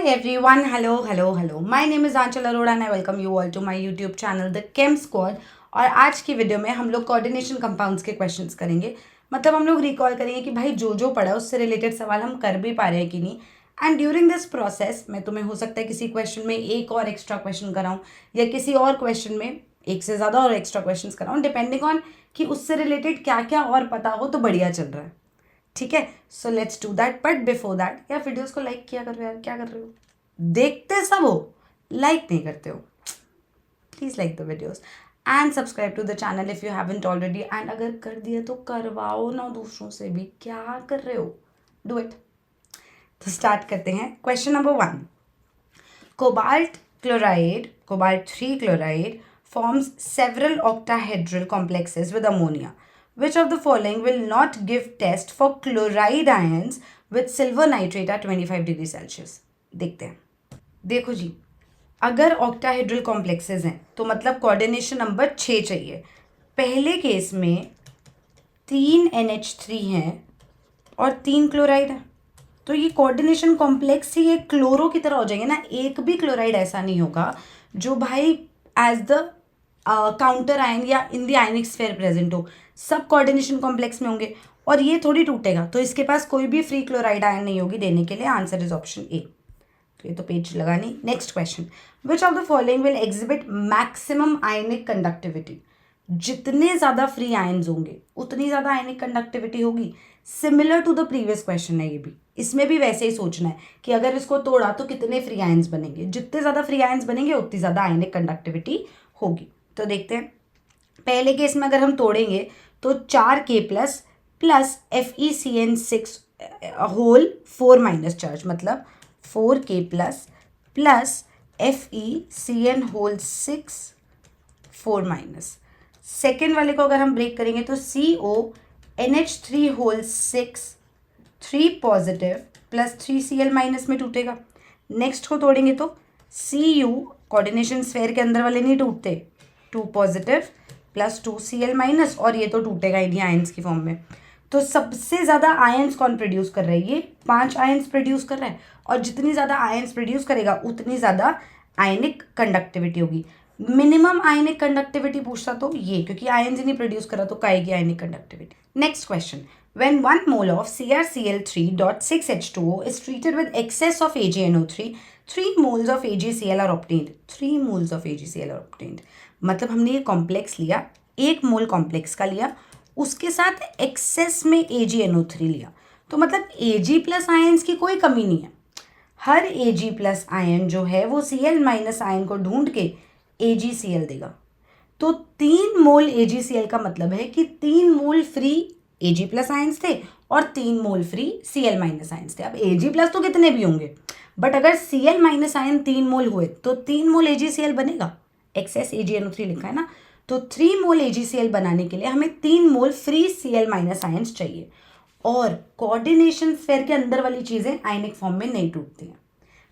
everyone, hello. My name is Aanchal Arora and I welcome you all to my YouTube channel The Chem Squad। और आज की video में हम लोग coordination compounds के questions करेंगे। मतलब हम लोग रिकॉल करेंगे कि भाई जो जो पढ़ा उससे रिलेटेड सवाल हम कर भी पा रहे हैं कि नहीं। एंड ड्यूरिंग दिस प्रोसेस मैं तुम्हें हो सकता है किसी क्वेश्चन में एक और एक्स्ट्रा क्वेश्चन कराऊँ या किसी और क्वेश्चन में एक से ज़्यादा और एक्स्ट्रा क्वेश्चन कराऊँ, डिपेंडिंग ऑन कि उससे रिलेटेड क्या क्या और पता हो तो बढ़िया चल रहा है। ठीक है, so let's do that. But before that यार वीडियोस को लाइक किया करो यार, क्या कर रहे हो? देखते सब हो, लाइक नहीं करते हो। Please like the videos and subscribe to the channel if you haven't already. And अगर कर दिया तो करवाओ ना दूसरों से भी, क्या कर रहे हो? Do it. तो स्टार्ट करते हैं। Question number 1, cobalt chloride, cobalt 3 chloride forms several octahedral complexes with ammonia. Which of the following will not give test for chloride ions with silver nitrate at 25 degree Celsius? देखते हैं। देखो जी, अगर octahedral complexes हैं तो मतलब coordination number 6 चाहिए। पहले case में 3 NH3 हैं और 3 क्लोराइड है, तो ये कोऑर्डिनेशन कॉम्प्लेक्स ही एक क्लोरो की तरह हो जाएंगे ना। एक भी क्लोराइड ऐसा नहीं होगा जो भाई एज द काउंटर आयन या in the ionic sphere present हो। सब कोऑर्डिनेशन कॉम्प्लेक्स में होंगे और ये थोड़ी टूटेगा, तो इसके पास कोई भी फ्री क्लोराइड आयन नहीं होगी देने के लिए। Answer is option A. तो ये तो पेज लगा नहीं। Next question, which of the following will exhibit maximum ionic conductivity? जितने ज़्यादा फ्री आयन्स होंगे उतनी ज़्यादा आयनिक कंडक्टिविटी होगी। Similar to the previous question है ये भी। इसमें भी वैसे ही सोचना है कि अगर इसको तोड़ा तो कितने फ्री आयन्स बनेंगे। जितने ज़्यादा फ्री आयन्स बनेंगे उतनी ज़्यादा आयनिक कंडक्टिविटी होगी। तो देखते हैं। पहले केस में अगर हम तोड़ेंगे तो 4K plus plus FeCN6 whole 4 minus charge, मतलब 4K plus plus FeCN whole 6 4 minus. Second वाले को अगर हम ब्रेक करेंगे तो CONH3 whole 6 3 positive plus 3Cl minus में टूटेगा। नेक्स्ट को तोड़ेंगे तो Cu, कोऑर्डिनेशन स्फीयर के अंदर वाले नहीं टूटते, 2 पॉजिटिव प्लस 2Cl माइनस, और ये तो टूटेगा इन्हीं आयंस की फॉर्म में। तो सबसे ज़्यादा आयंस कौन प्रोड्यूस कर रहा है? ये 5 आयंस प्रोड्यूस कर रहा है, और जितनी ज़्यादा आयंस प्रोड्यूस करेगा उतनी ज़्यादा आयनिक कंडक्टिविटी होगी। मिनिमम आयनिक कंडक्टिविटी पूछता तो ये, क्योंकि आयंस ही नहीं प्रोड्यूस करा तो काएगी ionic conductivity. Next question, when 1 mole of CrCl3.6H2O is treated with excess of AgNO3, 3 moles of AgCl are obtained. 3 moles of AgCl are obtained। मतलब हमने ये कॉम्प्लेक्स लिया, 1 मोल कॉम्प्लेक्स का लिया, उसके साथ एक्सेस में AgNO3 लिया, तो मतलब Ag प्लस आयन्स की कोई कमी नहीं है। हर Ag प्लस आयन जो है वो Cl माइनस आयन को ढूंढ के AgCl देगा। तो 3 मोल AgCl का मतलब है कि 3 मोल फ्री Ag प्लस आयन्स थे और 3 मोल फ्री Cl माइनस आयन्स थे। अब Ag प्लस तो कितने भी होंगे, बट अगर Cl माइनस आयन 3 मोल हुए तो 3 मोल AgCl बनेगा। एक्सेस AgNO3 लिखा है ना, तो 3 मोल AgCl बनाने के लिए हमें 3 मोल फ्री Cl माइनस आयन्स चाहिए। और कोऑर्डिनेशन स्फीयर के अंदर वाली चीज़ें आयनिक फॉर्म में नहीं टूटती हैं।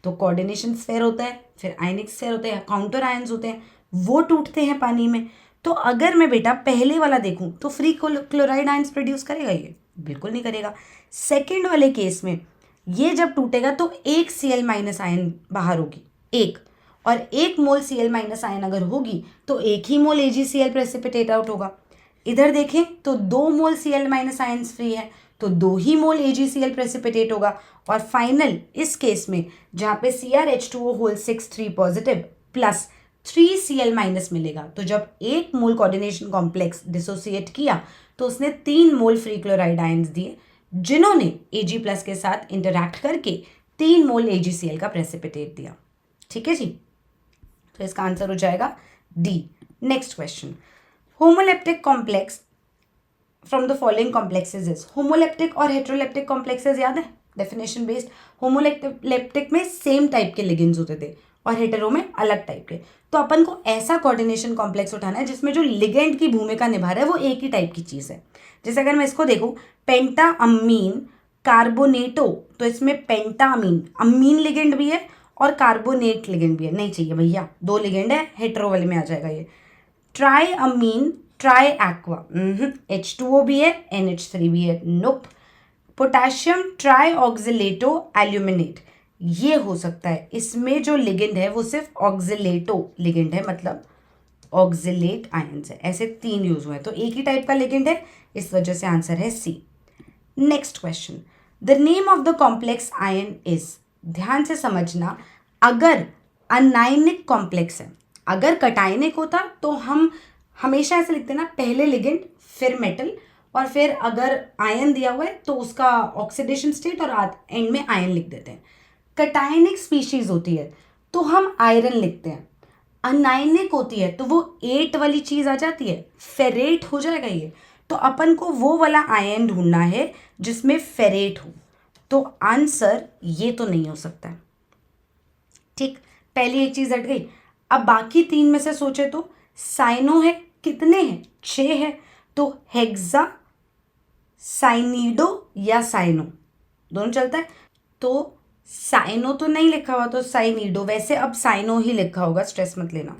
तो कोऑर्डिनेशन स्फीयर होता है, फिर आयनिक स्फीयर होते हैं, काउंटर आयन्स होते हैं, वो टूटते हैं पानी में। तो अगर मैं बेटा पहले वाला देखूं तो फ्री क्लोराइड आयन्स प्रोड्यूस करेगा? ये बिल्कुल नहीं करेगा। सेकेंड वाले केस में ये जब टूटेगा तो एक Cl माइनस आयन बाहर होगी, एक, और 1 मोल Cl माइनस आयन अगर होगी तो 1 ही मोल AgCl प्रेसिपिटेट आउट होगा। इधर देखें तो 2 मोल Cl माइनस आयन्स फ्री है, तो 2 ही मोल AgCl प्रेसिपिटेट होगा। और फाइनल इस केस में जहाँ पे CrH2O whole 6 3 positive plus 3Cl minus मिलेगा, तो जब 1 मोल कोऑर्डिनेशन कॉम्प्लेक्स डिसोसिएट किया तो उसने 3 मोल फ्री क्लोराइड आयन्स दिए, जिन्होंने Ag प्लस के साथ इंटरैक्ट करके 3 मोल AgCl का प्रेसिपिटेट दिया। ठीक है जी, तो इसका आंसर हो जाएगा D. Next question, homoleptic complex from the following complexes is. Homoleptic और हेट्रोलेप्टिक कॉम्प्लेक्सेज याद है, डेफिनेशन बेस्ड। होमोलेप्टिक में सेम टाइप के लिगेंड्स होते थे और हेटेरो में अलग टाइप के। तो अपन को ऐसा कोऑर्डिनेशन कॉम्प्लेक्स उठाना है जिसमें जो लिगेंड की भूमिका निभा रहा है वो एक ही टाइप की चीज़ है। जैसे अगर मैं इसको देखूँ, पेंटा अमीन कार्बोनेटो, तो इसमें पेंटा अमीन, अमीन लिगेंड भी है और कार्बोनेट लिगेंड भी है। नहीं चाहिए भैया, 2 लिगेंड है, हेटेरो वाले में आ जाएगा ये। ट्राई अमीन ट्राई एक्वा, H2O भी है, NH3 भी है, नोप। पोटेशियम ट्राई ऑक्सिलेटो एल्यूमिनेट, ये हो सकता है। इसमें जो लिगेंड है वो सिर्फ ऑक्सिलेटो लिगेंड है, मतलब ऑक्सिलेट आयंस है। ऐसे 3 यूज हुए हैं, तो एक ही टाइप का लिगेंड है, इस वजह से आंसर है C. Next question, the name of the complex ion is, ध्यान से समझना, अगर अनायनिक कॉम्प्लेक्स है, अगर कटायनिक होता तो हम हमेशा ऐसे लिखते हैं ना, पहले लिगेंड फिर मेटल, और फिर अगर आयन दिया हुआ है तो उसका ऑक्सीडेशन स्टेट और एंड में आयन लिख देते हैं। कटायनिक स्पीशीज होती है तो हम आयरन लिखते हैं, अनायनिक होती है तो वो 8 वाली चीज आ जाती है, फेरेट हो जाएगा ये। तो अपन को वो वाला आयन ढूंढना है जिसमें फेरेट हो, तो आंसर ये तो नहीं हो सकता है। ठीक, पहली एक चीज हट गई। अब बाकी 3 में से सोचे तो साइनो है, कितने हैं, 6 है, तो हेक्सा, साइनिडो या साइनो, दोनों चलता है। तो साइनो तो नहीं लिखा हुआ, तो साइनिडो, वैसे अब साइनो ही लिखा होगा, स्ट्रेस मत लेना।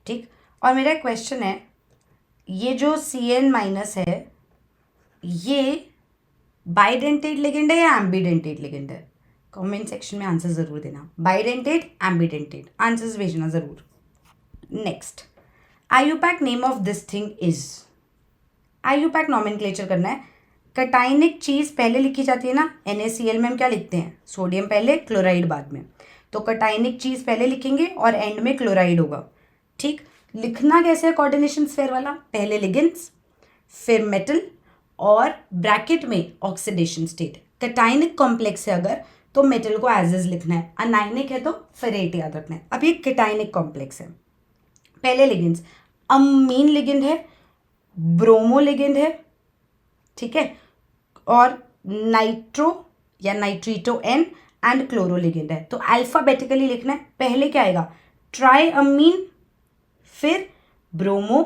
ठीक, और मेरा क्वेश्चन है, ये जो Cn- है ये बाइडेंटेट लिगेंड है या एम्बीडेंटेट लिगेंड है? कमेंट सेक्शन में आंसर जरूर देना, बाइडेंटेट एम्बीडेंटेट, आंसर्स भेजना जरूर। Next, IUPAC name of this thing is, IUPAC nomenclature करना है। कटाइनिक चीज पहले लिखी जाती है ना, NaCl में हम क्या लिखते हैं, सोडियम पहले क्लोराइड बाद में, तो कटाइनिक चीज पहले लिखेंगे और एंड में क्लोराइड होगा। ठीक, लिखना कैसे है कोऑर्डिनेशन स्फीयर वाला, पहले लिगेंड्स फिर मेटल और ब्रैकेट में ऑक्सीडेशन स्टेट। कटाइनिक कॉम्प्लेक्स है अगर, तो मेटल को एज इज लिखना है, अनाइनिक है तो फेरेट याद रखना है। अब ये कटाइनिक कॉम्प्लेक्स है, पहले लिगेंड्स, अमीन लिगेंड है, ब्रोमो लिगेंड है, ठीक है, और नाइट्रो या nitrito N and chloro ligand है। तो अल्फाबेटिकली लिखना है, पहले क्या आएगा, ट्राई अमीन, फिर ब्रोमो,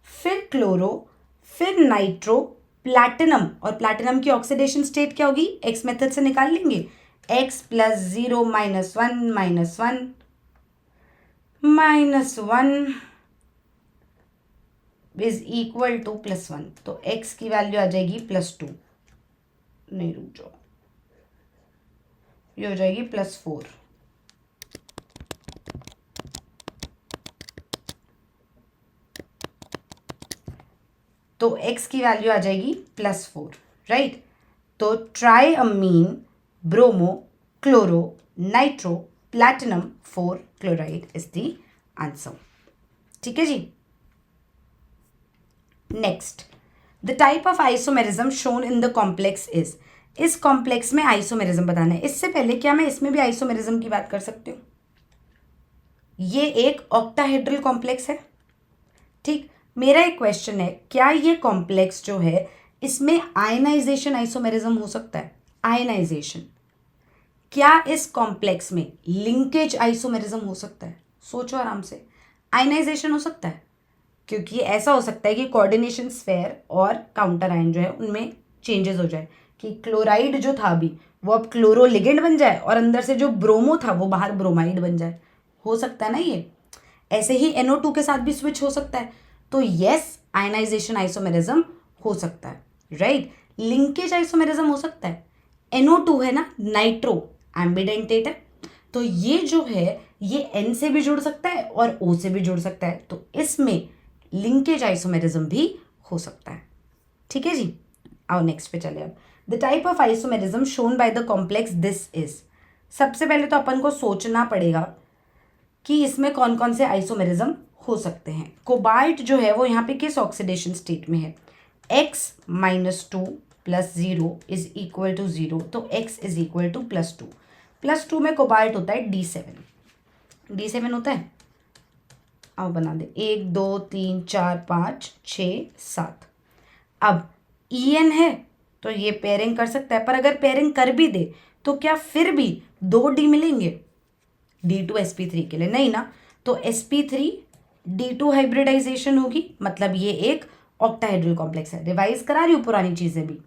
फिर क्लोरो, फिर नाइट्रो, प्लैटिनम, और प्लैटिनम की ऑक्सीडेशन स्टेट क्या होगी, एक्स मेथड से निकाल लेंगे, x + 0 - 1 - 1 इज इक्वल टू +1, तो x की वैल्यू आ जाएगी +2, नहीं रुक जाओ, ये हो जाएगी +4, तो x की वैल्यू आ जाएगी +4, राइट। तो triammine, bromo, chloro, nitro, platinum 4 chloride is the answer. ठीक है जी। Next, the type of isomerism shown in the complex is, इस कॉम्प्लेक्स में आइसोमेरिज्म बताना है। इससे पहले क्या मैं इसमें भी आइसोमेरिज्म की बात कर सकती हूँ? ये एक ऑक्टाहेड्रल कॉम्प्लेक्स है, ठीक। मेरा एक क्वेश्चन है, क्या ये कॉम्प्लेक्स जो है इसमें आयनाइजेशन आइसोमेरिज्म हो सकता है? आयनाइजेशन, क्या इस कॉम्प्लेक्स में लिंकेज आइसोमेरिज्म हो सकता है? सोचो आराम से, आयनाइजेशन हो सकता है, क्योंकि ऐसा हो सकता है कि कोऑर्डिनेशन स्फेयर और काउंटर आयन जो है उनमें चेंजेस हो जाए, कि क्लोराइड जो था अभी वो अब क्लोरो लिगेंड बन जाए और अंदर से जो ब्रोमो था वो बाहर ब्रोमाइड बन जाए, हो सकता है ना ये। ऐसे ही NO2 के साथ भी स्विच हो सकता है, तो यस, आयनाइजेशन आइसोमेरिज्म हो सकता है, राइट। लिंकेज आइसोमेरिज्म हो सकता है, NO2 है ना, नाइट्रो एम्बिडेंटेट है, तो ये जो है ये N से भी जुड़ सकता है और O से भी जुड़ सकता है, तो इसमें लिंकेज आइसोमेरिज्म भी हो सकता है। ठीक है जी, आओ नेक्स्ट पे चले। अब the type of isomerism shown by the complex this is, सबसे पहले तो अपन को सोचना पड़ेगा कि इसमें कौन कौन से आइसोमेरिज्म हो सकते हैं। कोबाल्ट जो है वो यहाँ पे किस ऑक्सीडेशन स्टेट में है, x - 2 + 0 इज इक्वल टू 0, तो x इज इक्वल टू +2, +2 में कोबाल्ट होता है D7 होता है, आओ बना दे, 1 2 3 4 5 6 7। अब En है तो ये पेयरिंग कर सकता है, पर अगर पेयरिंग कर भी दे तो क्या फिर भी 2 D मिलेंगे D2sp3 के लिए? नहीं ना, तो sp3 D2 हाइब्रिडाइजेशन होगी, मतलब ये एक ऑक्टाहेड्रल कॉम्प्लेक्स है। रिवाइज करा रही हूँ पुरानी चीज़ें भी,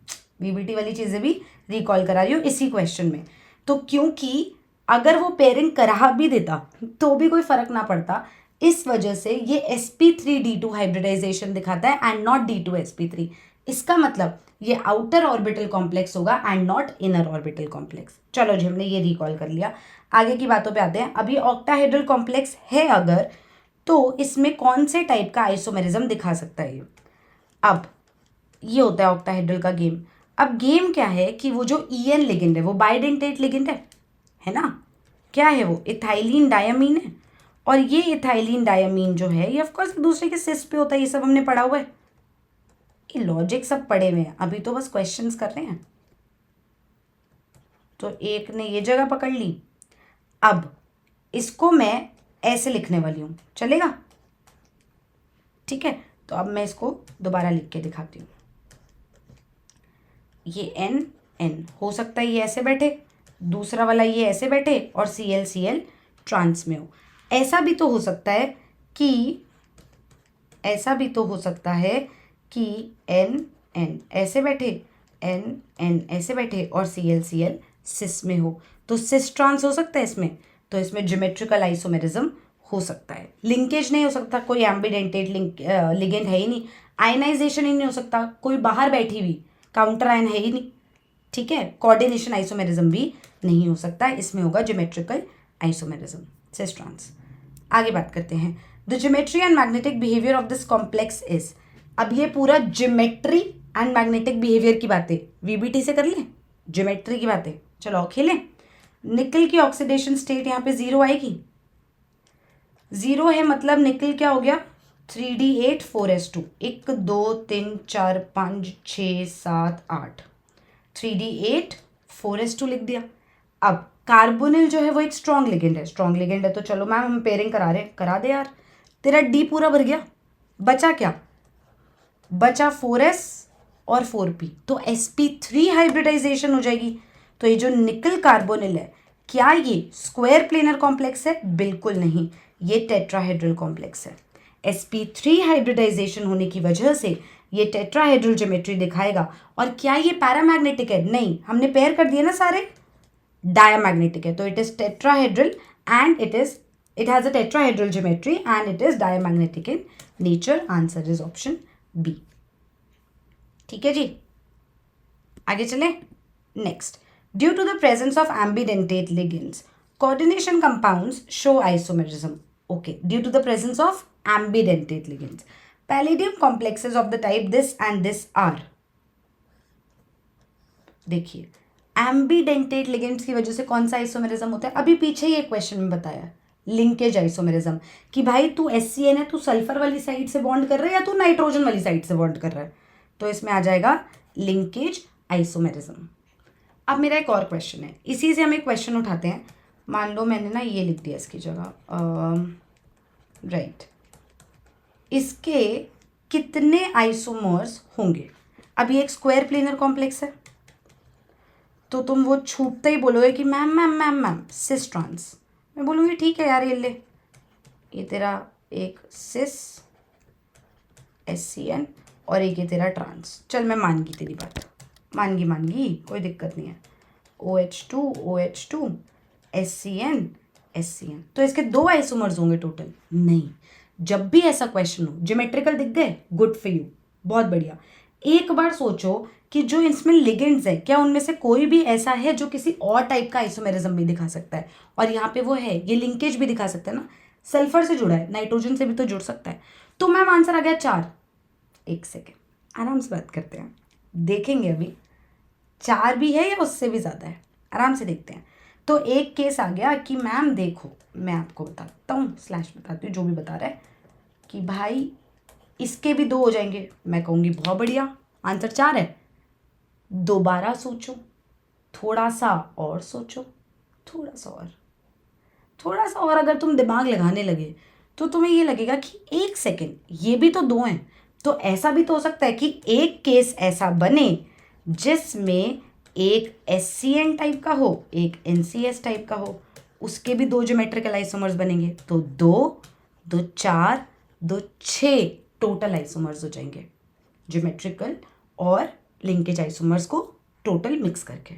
VBT वाली चीज़ें भी रिकॉल करा रही हूँ इसी क्वेश्चन में। तो क्योंकि अगर वो पेयरिंग करा भी देता तो भी कोई फर्क ना पड़ता, इस वजह से ये sp3 D2 हाइब्रिडाइजेशन दिखाता है एंड नॉट D2sp3। इसका मतलब ये आउटर ऑर्बिटल कॉम्प्लेक्स होगा and not inner orbital complex. चलो जी, हमने ये रिकॉल कर लिया। आगे की बातों पे आते हैं। अभी ऑक्टाहेड्रल कॉम्प्लेक्स है अगर, तो इसमें कौन से टाइप का आइसोमेरिज्म दिखा सकता है ये। अब ये होता है ऑक्टाहेड्रल का गेम। अब गेम क्या है कि वो जो ईएन लिगेंड है वो बाइडेंटेट लिगेंड है ना। क्या है वो, इथाइलिन डायमीन है। और ये इथाइलिन डायमीन जो है ये ऑफकोर्स दूसरे के सिस पे होता है, ये सब हमने पढ़ा हुआ है, ये लॉजिक सब पढ़े हुए हैं, अभी तो बस क्वेश्चंस कर रहे हैं। तो एक ने ये जगह पकड़ ली। अब इसको मैं ऐसे लिखने वाली हूँ, चलेगा? ठीक है, तो अब मैं इसको दोबारा लिख के दिखाती हूँ। ये एन एन हो सकता है ये ऐसे बैठे, दूसरा वाला ये ऐसे बैठे और Cl ट्रांस में हो। ऐसा भी तो हो सकता है कि एन एन ऐसे बैठे, एन एन ऐसे बैठे और Cl सिस में हो। तो सिस ट्रांस हो सकता है इसमें, तो इसमें ज्योमेट्रिकल आइसोमेरिज्म हो सकता है। लिंकेज नहीं हो सकता, कोई एम्बिडेंटेट लिगेंड है ही नहीं। आयनाइजेशन ही नहीं हो सकता, कोई बाहर बैठी हुई काउंटर आयन है ही नहीं। ठीक है, कोऑर्डिनेशन आइसोमेरिज्म भी नहीं हो सकता, इसमें होगा ज्योमेट्रिकल आइसोमेरिज्म, सिस ट्रांस। आगे बात करते हैं। The geometry and magnetic behaviour of this complex is. अब ये पूरा ज्योमेट्री एंड मैग्नेटिक बिहेवियर की बातें वीबीटी से कर लें, ज्योमेट्री की बातें। चलो खेलें। निकल की ऑक्सीडेशन स्टेट यहाँ पे 0 आएगी। 0 है मतलब निकल क्या हो गया, 3d8 4s2, 1 2 3 4 5 6 7 8, 3d8 4s2 लिख दिया। अब कार्बोनिल जो है वो एक स्ट्रॉन्ग लिगेंड है, स्ट्रॉन्ग लिगेंड है तो चलो मैम हम पेयरिंग करा रहे हैं, करा दे यार। तेरा डी पूरा भर गया, बचा क्या, बचा 4s और 4p, तो sp3 हाइब्रिडाइजेशन हो जाएगी। तो ये जो निकल कार्बोनिल है, क्या ये स्क्वायर प्लेनर कॉम्प्लेक्स है? बिल्कुल नहीं, ये टेट्राहेड्रल कॉम्प्लेक्स है। sp3 हाइब्रिडाइजेशन होने की वजह से ये टेट्राहेड्रल ज्योमेट्री दिखाएगा। और क्या ये पैरामैग्नेटिक है? नहीं, हमने पेयर कर दिए ना सारे, डायमैग्नेटिक है। तो it is tetrahedral and it has a tetrahedral geometry and it is diamagnetic in nature. Answer is option B. ठीक है जी, आगे चले। Next, due to the presence of ambidentate ligands coordination compounds show isomerism. Okay, due to the presence of ambidentate ligands, palladium complexes of the type this and this are, देखिए एम्बिडेंटेट ligands की वजह से कौन सा आइसोमेरिज्म होता है? अभी पीछे ही एक क्वेश्चन में बताया, लिंकेज आइसोमेरिज्म, कि भाई तू SCN है, तू सल्फर वाली साइड से बॉन्ड कर रहा है या तू नाइट्रोजन वाली साइड से बॉन्ड कर रहा है, तो इसमें आ जाएगा लिंकेज आइसोमेरिज्म। अब मेरा एक और क्वेश्चन है, इसी से हम एक क्वेश्चन उठाते हैं। मान लो मैंने ना ये लिख दिया इसकी जगह, राइट, इसके कितने आइसोमर्स होंगे? अब ये एक स्क्वायर प्लेनर कॉम्प्लेक्स है, तो तुम वो छूटते ही बोलोगे कि ma'am ma'am ma'am ma'am cis trans. मैं बोलूँगी ठीक है यार, ये ले, ये तेरा एक सिस SCN और एक ये तेरा ट्रांस। चल मैं मान गई तेरी बात, मान गई, कोई दिक्कत नहीं है। OH2 OH2 SCN। तो इसके 2 आइसोमर्स होंगे टोटल? नहीं। जब भी ऐसा क्वेश्चन हो, ज्योमेट्रिकल दिख गए, गुड फॉर यू, बहुत बढ़िया। एक बार सोचो कि जो इसमें लिगेंड्स है, क्या उनमें से कोई भी ऐसा है जो किसी और टाइप का आइसोमेरिज्म भी दिखा सकता है? और यहाँ पे वो है, ये लिंकेज भी दिखा सकता है ना, सल्फर से जुड़ा है, नाइट्रोजन से भी तो जुड़ सकता है। तो मैम आंसर आ गया 4। एक सेकेंड, आराम से बात करते हैं, देखेंगे अभी 4 भी है या उससे भी ज़्यादा है, आराम से देखते हैं। तो एक केस आ गया कि मैम देखो, मैं आपको बताता हूँ, स्लैश बताती हूँ, जो भी बता रहा है कि भाई इसके भी 2 हो जाएंगे। मैं कहूँगी बहुत बढ़िया, आंसर 4 है। दोबारा सोचो, थोड़ा सा और सोचो, थोड़ा सा और अगर तुम दिमाग लगाने लगे तो तुम्हें ये लगेगा कि एक सेकेंड, ये भी तो 2 हैं। तो ऐसा भी तो हो सकता है कि एक केस ऐसा बने जिसमें एक SCN टाइप का हो, एक NCS टाइप का हो, उसके भी 2 ज्योमेट्रिकल आइसोमर्स बनेंगे। तो 2 4 2 6 टोटल आइसोमर्स हो जाएंगे, ज्योमेट्रिकल और लिंकेज आइसोमर्स को टोटल मिक्स करके।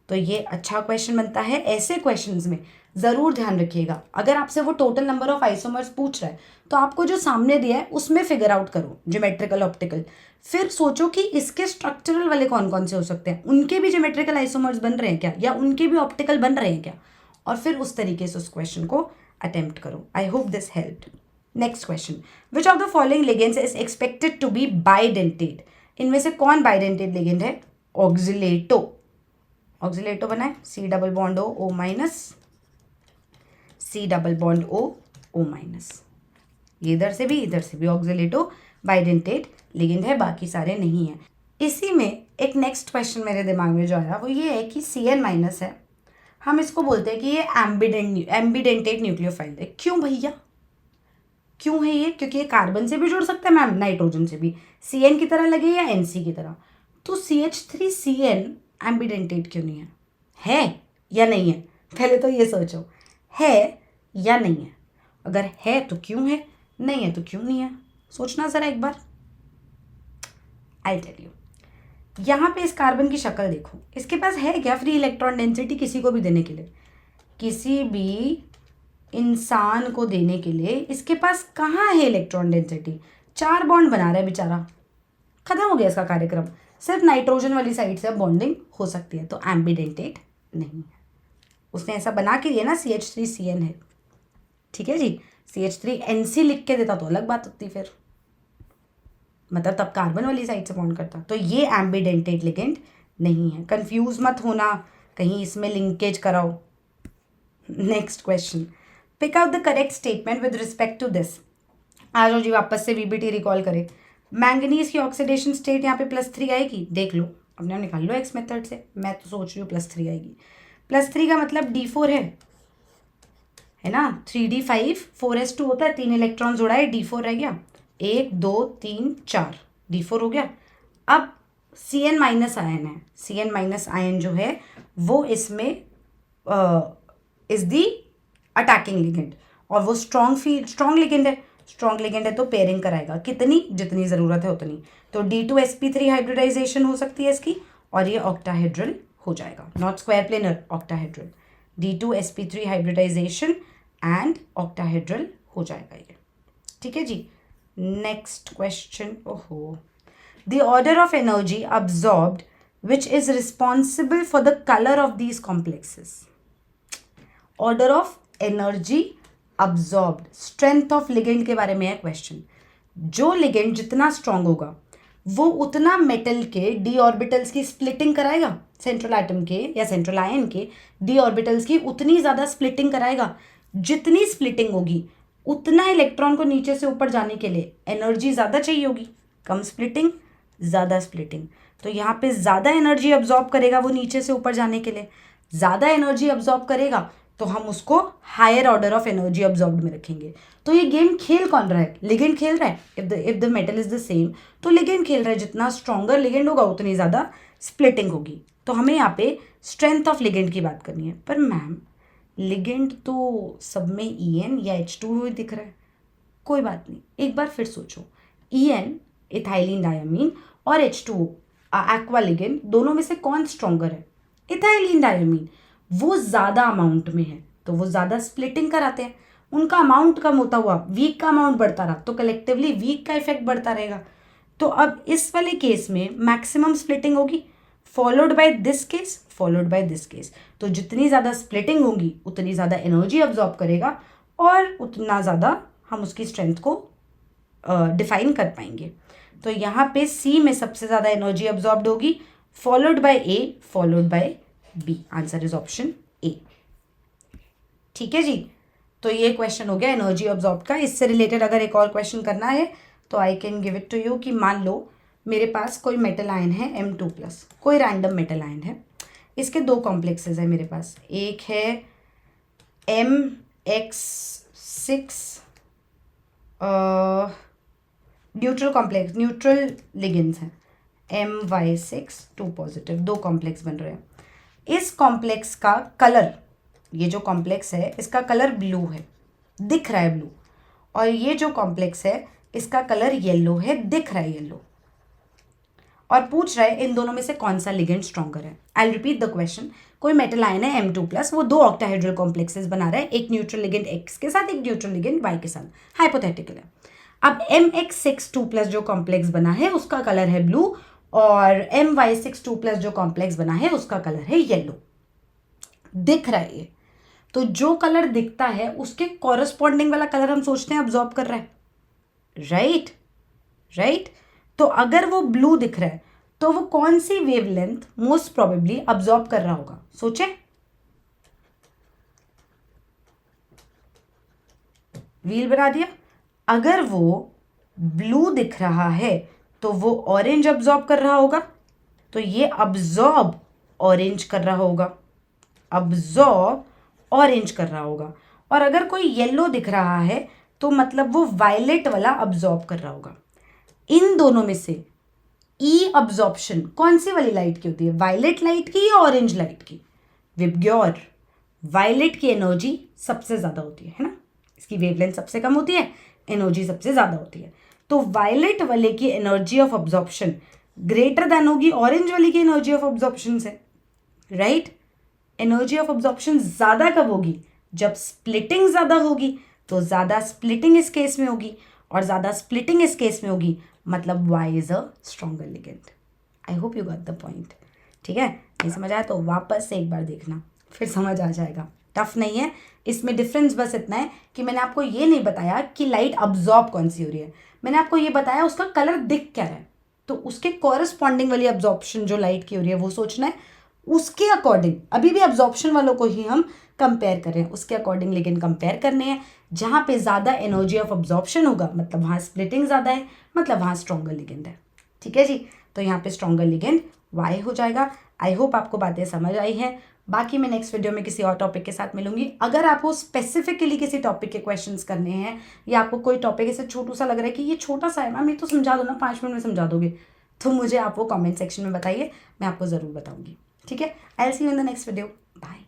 तो ये अच्छा क्वेश्चन बनता है। ऐसे क्वेश्चंस में ज़रूर ध्यान रखिएगा, अगर आपसे वो टोटल नंबर ऑफ आइसोमर्स पूछ रहा है तो आपको जो सामने दिया है उसमें फिगर आउट करो ज्योमेट्रिकल ऑप्टिकल, फिर सोचो कि इसके स्ट्रक्चरल वाले कौन कौन से हो सकते हैं, उनके भी ज्योमेट्रिकल आइसोमर्स बन रहे हैं क्या, या उनके भी ऑप्टिकल बन रहे हैं क्या, और फिर उस तरीके से उस क्वेश्चन को अटेम्प्ट करो। I hope this helped. Next question, which of the following ligands is expected to be bidentate? इनमें से कौन बाइडेंटेट लिगेंड है? ऑक्सिलेटो। ऑक्सिलेटो बना है C double bond O minus, C double bond O minus. ये इधर से भी ऑक्सिलेटो बाइडेंटेट लिगेंड है, बाकी सारे नहीं है। इसी में एक नेक्स्ट क्वेश्चन मेरे दिमाग में जो आया वो ये है कि Cn माइनस है, हम इसको बोलते हैं कि ये एम्बिडेंटेट न्यूक्लियोफाइल है। क्यों भैया, क्यों है ये? क्योंकि ये कार्बन से भी जुड़ सकता है मैम, नाइट्रोजन से भी, Cn की तरह लगे या Nc की तरह। तो CH3Cn एम्बिडेंटेट क्यों नहीं है? है या नहीं है? पहले तो ये सोचो, है या नहीं है? अगर है तो क्यों है, नहीं है तो क्यों नहीं है? सोचना ज़रा एक बार। आई टेल यू, यहाँ पे इस कार्बन की शक्ल देखो, इसके पास है क्या फ्री इलेक्ट्रॉन डेंसिटी किसी को भी देने के लिए? किसी भी इंसान को देने के लिए इसके पास कहाँ है इलेक्ट्रॉन डेंसिटी? 4 बॉन्ड बना रहा है बेचारा, खत्म हो गया इसका कार्यक्रम। सिर्फ नाइट्रोजन वाली साइड से बॉन्डिंग हो सकती है, तो एम्बिडेंटेट नहीं है। उसने ऐसा बना के दिया ना CH3Cn है, ठीक है जी। CH3Nc लिख के देता तो अलग बात होती, फिर मतलब तब कार्बन वाली साइड से बॉन्ड करता। तो ये एम्बिडेंटेट लिगेंड नहीं है, कंफ्यूज मत होना, कहीं इसमें लिंकेज कराओ। Next question, pick out the correct statement with respect to this. आ जाओ जी, वापस से VBT रिकॉल करें। मैंगनीज की ऑक्सीडेशन स्टेट यहाँ पे +3 आएगी, देख लो, अपने निकाल लो एक्स मेथड से। मैं तो सोच रही हूँ +3 आएगी। +3 का मतलब D4 है ना, 3D5 4s2 होता है, 3 इलेक्ट्रॉन जोड़ा है, D4 रह गया, 1 2 3 4, D4 हो गया। अब Cn माइनस आयन है, Cn माइनस आयन जो है वो इसमें इज दी अटैकिंग लिगेंड, और वो स्ट्रॉन्ग लिगेंड है। स्ट्रॉन्ग लिगेंड है तो पेयरिंग कराएगा, कितनी? जितनी ज़रूरत है उतनी। तो D2sp3 हाइब्रिडाइजेशन हो सकती है इसकी, और ये ऑक्टाहेड्रल हो जाएगा, not square planar, octahedral. D2sp3 hybridization and octahedral हो जाएगा ये, ठीक है जी। नेक्स्ट क्वेश्चन, ओहो, the order of energy absorbed which is responsible for the colour of these complexes. Order of energy absorbed, strength of ligand के बारे में है क्वेश्चन। जो लिगेंड जितना स्ट्रांग होगा वो उतना मेटल के डी ऑर्बिटल्स की स्प्लिटिंग कराएगा, सेंट्रल एटम के या सेंट्रल आयन के डी ऑर्बिटल्स की उतनी ज़्यादा स्प्लिटिंग कराएगा। जितनी स्प्लिटिंग होगी उतना इलेक्ट्रॉन को नीचे से ऊपर जाने के लिए एनर्जी ज़्यादा चाहिए होगी। कम स्प्लिटिंग, ज़्यादा स्प्लिटिंग, तो यहाँ पे ज़्यादा एनर्जी अब्जॉर्ब करेगा वो नीचे से ऊपर जाने के लिए। ज़्यादा एनर्जी अब्जॉर्ब करेगा तो हम उसको higher order of energy absorbed में रखेंगे। तो ये गेम खेल कौन रहा है? लिगेंड खेल रहा है। If the metal is the same तो लिगेंड खेल रहा है, जितना स्ट्रॉन्गर लिगेंड होगा उतनी ज़्यादा स्प्लिटिंग होगी। तो हमें यहाँ पे स्ट्रेंथ ऑफ लिगेंड की बात करनी है। पर मैम लिगेंड तो सब में En या H2 दिख रहा है। कोई बात नहीं, एक बार फिर सोचो, En इथाइलिन डायमीन और H2 एक्वा लिगेंड, दोनों में से कौन स्ट्रॉन्गर है? Ethylene diamine. वो ज़्यादा अमाउंट में है तो वो ज़्यादा स्प्लिटिंग कराते हैं। उनका अमाउंट कम होता हुआ वीक का अमाउंट बढ़ता रहा तो कलेक्टिवली वीक का इफेक्ट बढ़ता रहेगा। तो अब इस वाले केस में मैक्सिमम स्प्लिटिंग होगी, followed by this case, followed by this case. तो जितनी ज़्यादा स्प्लिटिंग होगी उतनी ज़्यादा एनर्जी अब्जॉर्ब करेगा और उतना ज़्यादा हम उसकी स्ट्रेंथ को डिफाइन कर पाएंगे। तो यहाँ पे C में सबसे ज़्यादा एनर्जी अब्जॉर्ब्ड होगी, followed by A, followed by B। Answer is option A, ठीक है जी। तो ये क्वेश्चन हो गया एनर्जी अब्जॉर्ब का। इससे रिलेटेड अगर एक और क्वेश्चन करना है तो I can give it to you कि मान लो मेरे पास कोई मेटल आयन है M2+, कोई रैंडम मेटल आयन है, इसके 2 कॉम्प्लेक्सेस है मेरे पास। एक है MX6 neutral complex, neutral ligands हैं, MY6 2 पॉजिटिव, 2 कॉम्प्लेक्स बन रहे हैं। इस कॉम्प्लेक्स का कलर, ये जो कॉम्प्लेक्स है इसका कलर ब्लू है, दिख रहा है ब्लू, और ये जो कॉम्प्लेक्स है इसका कलर येलो है, दिख रहा है येलो। और पूछ रहा है इन दोनों में से कौन सा लिगेंड स्ट्रॉन्गर है। I repeat the question. कोई मेटल आयन है M2+, वो 2 ऑक्टाहेड्रल कॉम्प्लेक्सेस बना रहा है, एक न्यूट्रल लिगेंड X के साथ, एक न्यूट्रल लिगेंड Y के साथ, हाइपोथेटिकल है। अब MX62+ जो कॉम्प्लेक्स बना है उसका कलर है ब्लू, और MY62+ जो कॉम्प्लेक्स बना है उसका कलर है येलो। दिख रहा है ये, तो जो कलर दिखता है उसके कॉरस्पॉन्डिंग वाला कलर हम सोचते हैं अब्जॉर्ब कर रहा है, राइट। तो अगर वो ब्लू दिख रहा है तो वो कौन सी वेवलेंथ मोस्ट प्रोबेबली अब्जॉर्ब कर रहा होगा, सोचे। व्हील बना दिया। अगर वो ब्लू दिख रहा है तो वो ऑरेंज अब्जॉर्ब कर रहा होगा, तो ये अब्जॉर्ब ऑरेंज कर रहा होगा, अब्जॉर्ब ऑरेंज कर रहा होगा। और अगर कोई येलो दिख रहा है तो मतलब वो वायलेट वाला अब्जॉर्ब कर रहा होगा। इन दोनों में से ई अब्जॉर्प्शन कौन सी वाली लाइट की होती है, वायलेट लाइट की या ऑरेंज लाइट की। विबग्योर, वायलेट की एनर्जी सबसे ज़्यादा होती है ना, इसकी वेवलेंथ सबसे कम होती है, एनर्जी सबसे ज़्यादा होती है। तो वायलेट वाले की energy of absorption greater than होगी ऑरेंज वाले की एनर्जी ऑफ अब्जॉर्प्शन से, राइट। एनर्जी ऑफ अब्जॉर्प्शन ज़्यादा कब होगी, जब स्प्लिटिंग ज़्यादा होगी, तो ज़्यादा स्प्लिटिंग इस केस में होगी, और ज़्यादा स्प्लिटिंग इस केस में होगी, मतलब Y is a stronger ligand. I hope you got the point. ठीक है, नहीं समझ आया तो वापस से एक बार देखना, फिर समझ आ जाएगा। टफ नहीं है, इसमें डिफरेंस बस इतना है कि मैंने आपको ये नहीं बताया कि लाइट अब्जॉर्ब कौन सी हो रही है, मैंने आपको ये बताया उसका कलर दिख क्या रहा है, तो उसके कॉरस्पॉन्डिंग वाली अब्जॉर्प्शन जो लाइट की हो रही है वो सोचना है, उसके अकॉर्डिंग अभी भी अब्जॉर्प्शन वालों को ही हम कंपेयर कर रहे हैं, उसके अकॉर्डिंग लेकिन कंपेयर करने हैं। जहाँ पे ज़्यादा एनर्जी ऑफ अब्जॉर्प्शन होगा मतलब वहाँ स्प्लिटिंग ज़्यादा है, मतलब वहाँ स्ट्रॉन्गर लिगेंड है। ठीक है जी, तो यहाँ पे स्ट्रॉन्गर लिगेंड Y हो जाएगा। आई होप आपको बातें समझ आई हैं। बाकी मैं नेक्स्ट वीडियो में किसी और टॉपिक के साथ मिलूंगी। अगर आपको स्पेसिफिकली किसी टॉपिक के क्वेश्चंस करने हैं, या आपको कोई टॉपिक ऐसे छोटू सा लग रहा है कि ये छोटा सा है मैम, ये तो समझा दो ना, 5 मिनट में समझा दोगे, तो मुझे आप वो कमेंट सेक्शन में बताइए, मैं आपको ज़रूर बताऊंगी। ठीक है, I will see you in the next video. Bye.